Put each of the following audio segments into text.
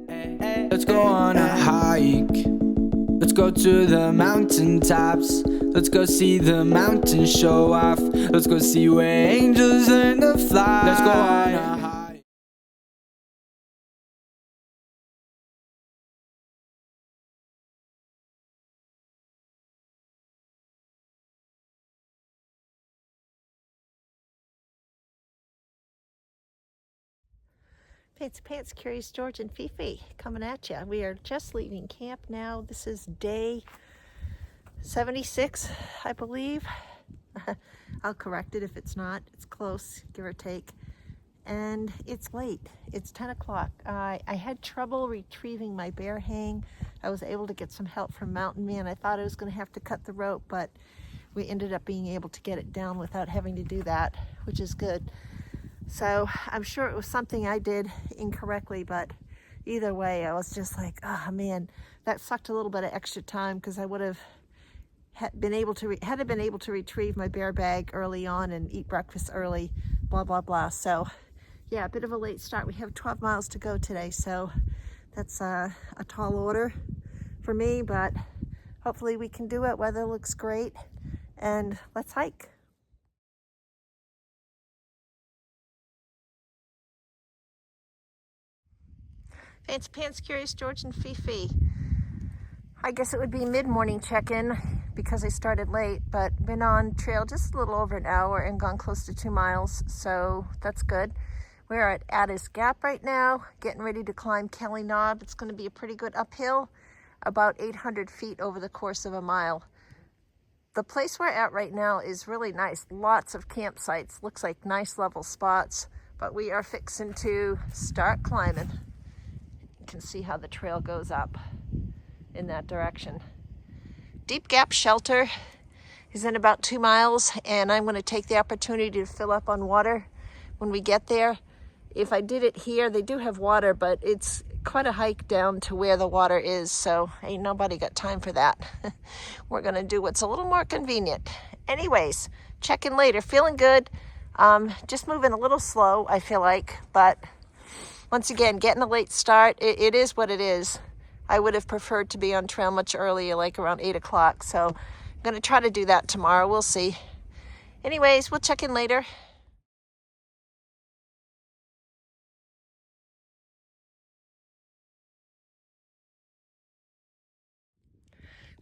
Let's go on a hike. Let's go to the mountaintops. Let's go see the mountains show off. Let's go see where angels learn to fly. Let's go on a hike. Fancy Pants, Curious George and Fifi coming at you. We are just leaving camp now. This is day 76, I believe. I'll correct it if it's not. It's close, give or take. And it's late. It's 10 o'clock. I had trouble retrieving my bear hang. I was able to get some help from Mountain Man. I thought I was going to have to cut the rope, but we ended up being able to get it down without having to do that, which is good. So I'm sure it was something I did incorrectly, but either way, I was just like, oh man, that sucked a little bit of extra time because I would have been able to retrieve my bear bag early on and eat breakfast early, blah, blah, blah. So yeah, a bit of a late start. We have 12 miles to go today, so that's a tall order for me, but hopefully we can do it. Weather looks great, and let's hike. Fancy Pants, Curious George and Fifi. I guess it would be mid-morning check-in because I started late, but been on trail just a little over an hour and gone close to 2 miles, so that's good. We're at Addis Gap right now, getting ready to climb Kelly Knob. It's going to be a pretty good uphill, about 800 feet over the course of a mile. The place we're at right now is really nice. Lots of campsites, looks like nice level spots, but we are fixing to start climbing. You can see how the trail goes up in that direction. Deep Gap Shelter is in about 2 miles, and I'm going to take the opportunity to fill up on water when we get there. If I did it here, they do have water, but it's quite a hike down to where the water is, so ain't nobody got time for that. We're going to do what's a little more convenient. Anyways, check in later. Feeling good. Just moving a little slow, I feel like, but once again, getting a late start. It is what it is. I would have preferred to be on trail much earlier, like around 8 o'clock, so I'm going to try to do that tomorrow. We'll see. Anyways, we'll check in later.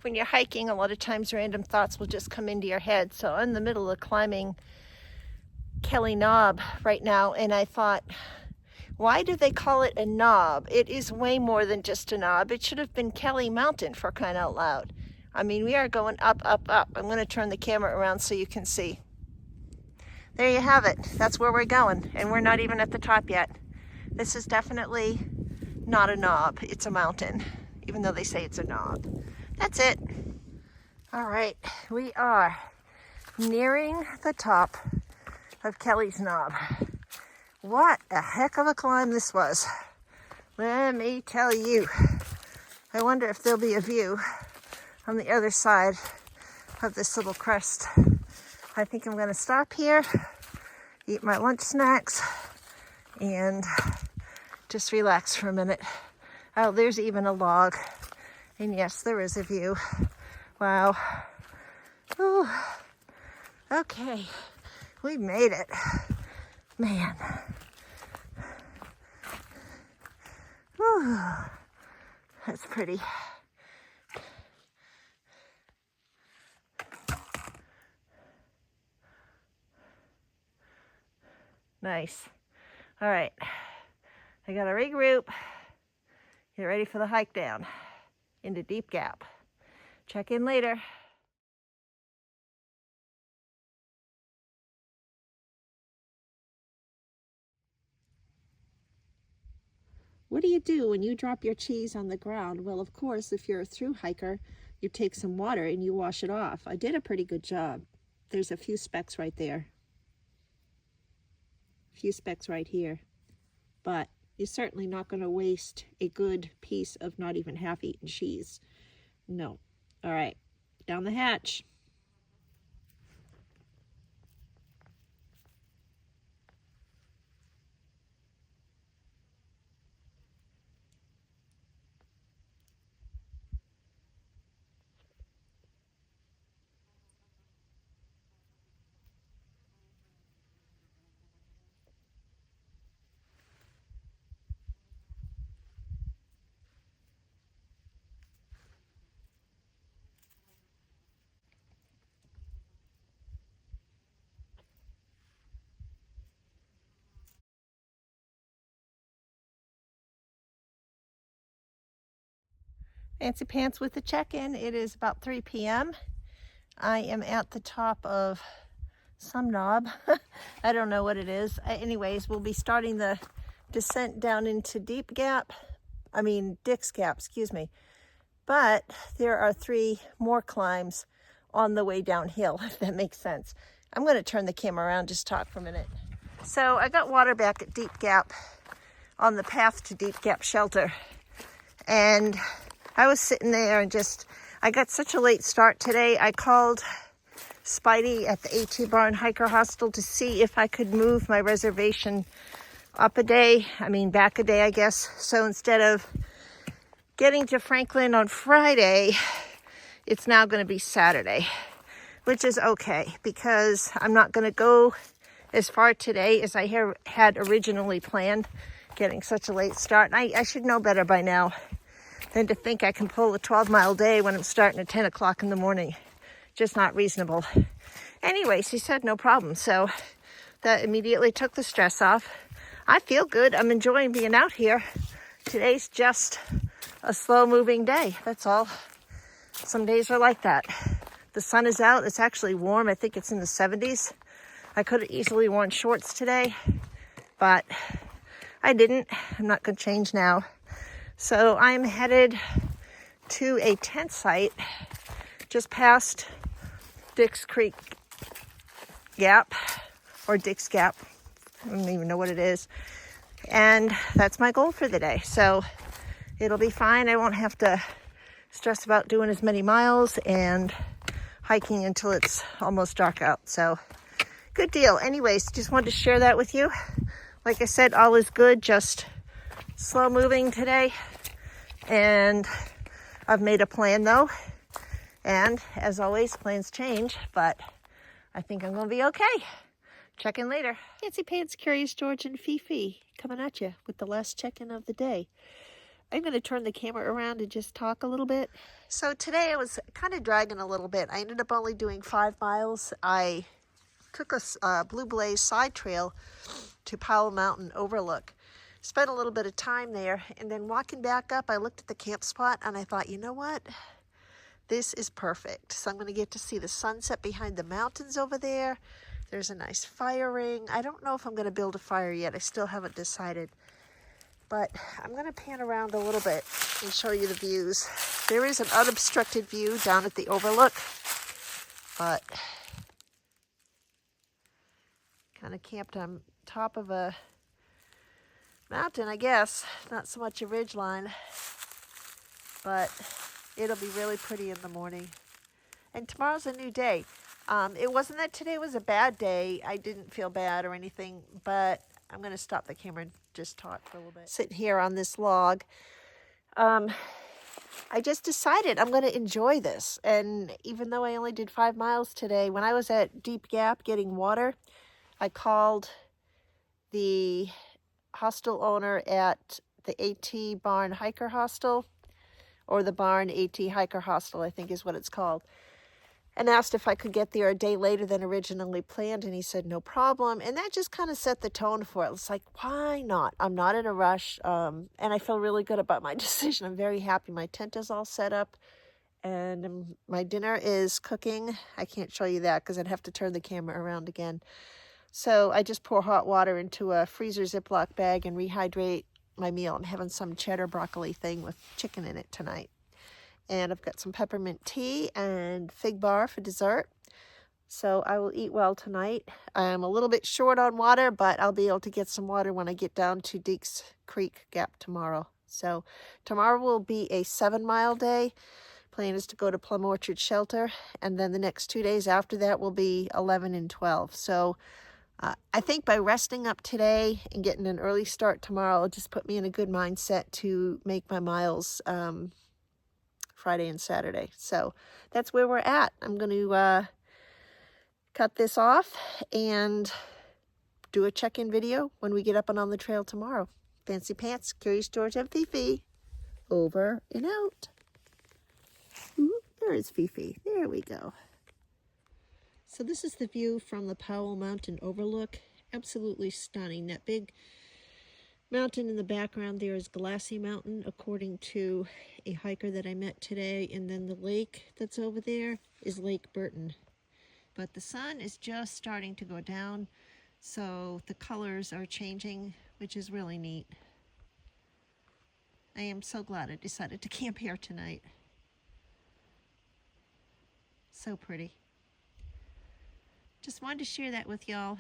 When you're hiking, a lot of times random thoughts will just come into your head. So I'm in the middle of climbing Kelly Knob right now, and I thought, why do they call it a knob? It is way more than just a knob. It should have been Kelly Mountain, for crying out loud. I mean, we are going up, up, up. I'm going to turn the camera around so you can see. There you have it. That's where we're going, and we're not even at the top yet. This is definitely not a knob. It's a mountain, even though they say it's a knob. That's it. All right, we are nearing the top of Kelly's Knob. What a heck of a climb this was. Let me tell you. I wonder if there'll be a view on the other side of this little crest. I think I'm gonna stop here, eat my lunch snacks, and just relax for a minute. Oh, there's even a log. And yes, there is a view. Wow. Ooh. Okay, we made it. Man. Whew. That's pretty. Nice. All right, I gotta regroup, get ready for the hike down into Deep Gap. Check in later. What do you do when you drop your cheese on the ground? Well, of course, if you're a through hiker, you take some water and you wash it off. I did a pretty good job. There's a few specks right there. A few specks right here. But you're certainly not going to waste a good piece of not even half-eaten cheese. No. All right, down the hatch. Fancy Pants with the check-in. It is about 3 p.m. I am at the top of some knob. I don't know what it is. Anyways, we'll be starting the descent down into Dick's Gap, excuse me. But there are 3 more climbs on the way downhill, if that makes sense. I'm going to turn the camera around, just talk for a minute. So I got water back at Dick's Gap on the path to Dick's Gap shelter. And I was sitting there and I got such a late start today. I called Spidey at the AT Barn Hiker Hostel to see if I could move my reservation back a day, I guess. So instead of getting to Franklin on Friday, it's now going to be Saturday, which is okay because I'm not going to go as far today as I had originally planned, getting such a late start. I should know better by now than to think I can pull a 12-mile day when I'm starting at 10 o'clock in the morning. Just not reasonable. Anyways, he said no problem, so that immediately took the stress off. I feel good. I'm enjoying being out here. Today's just a slow-moving day, that's all. Some days are like that. The sun is out. It's actually warm. I think it's in the 70s. I could have easily worn shorts today, but I didn't. I'm not going to change now. So I'm headed to a tent site just past Dick's Creek Gap, or Dick's Gap. I don't even know what it is. And that's my goal for the day. So it'll be fine. I won't have to stress about doing as many miles and hiking until it's almost dark out. So good deal. Anyways, just wanted to share that with you. Like I said, all is good, just slow moving today. And I've made a plan though. And as always, plans change, but I think I'm going to be okay. Check in later. Fancy Pants, Curious George, and Fifi coming at you with the last check-in of the day. I'm going to turn the camera around and just talk a little bit. So today I was kind of dragging a little bit. I ended up only doing 5 miles. I took a Blue Blaze side trail to Powell Mt Overlook. Spent a little bit of time there, and then walking back up, I looked at the camp spot and I thought, you know what? This is perfect. So I'm going to get to see the sunset behind the mountains over there. There's a nice fire ring. I don't know if I'm going to build a fire yet. I still haven't decided. But I'm going to pan around a little bit and show you the views. There is an unobstructed view down at the overlook, but kind of camped on top of a mountain, I guess. Not so much a ridge line, but it'll be really pretty in the morning. And tomorrow's a new day. It wasn't that today was a bad day. I didn't feel bad or anything, but I'm going to stop the camera and just talk for a little bit. Sitting here on this log. I just decided I'm going to enjoy this. And even though I only did 5 miles today, when I was at Dick's Gap getting water, I called the hostel owner at the AT Barn Hiker Hostel, or the Barn AT Hiker Hostel, I think is what it's called, and asked if I could get there a day later than originally planned, and he said no problem. And that just kind of set the tone for it. It's like, why not? I'm not in a rush, and I feel really good about my decision. I'm very happy. My tent is all set up, and my dinner is cooking. I can't show you that because I'd have to turn the camera around again. So I just pour hot water into a freezer Ziploc bag and rehydrate my meal. I'm having some cheddar broccoli thing with chicken in it tonight. And I've got some peppermint tea and fig bar for dessert. So I will eat well tonight. I'm a little bit short on water, but I'll be able to get some water when I get down to Dick's Creek Gap tomorrow. So tomorrow will be a 7-mile day. Plan is to go to Plum Orchard Shelter. And then the next 2 days after that will be 11 and 12. So I think by resting up today and getting an early start tomorrow, it'll just put me in a good mindset to make my miles Friday and Saturday. So that's where we're at. I'm going to cut this off and do a check-in video when we get up and on the trail tomorrow. Fancy Pants, Curious George, and Fifi. Over and out. Ooh, there is Fifi. There we go. So this is the view from the Powell Mountain Overlook. Absolutely stunning. That big mountain in the background there is Glassy Mountain, according to a hiker that I met today. And then the lake that's over there is Lake Burton. But the sun is just starting to go down, so the colors are changing, which is really neat. I am so glad I decided to camp here tonight. So pretty. Just wanted to share that with y'all.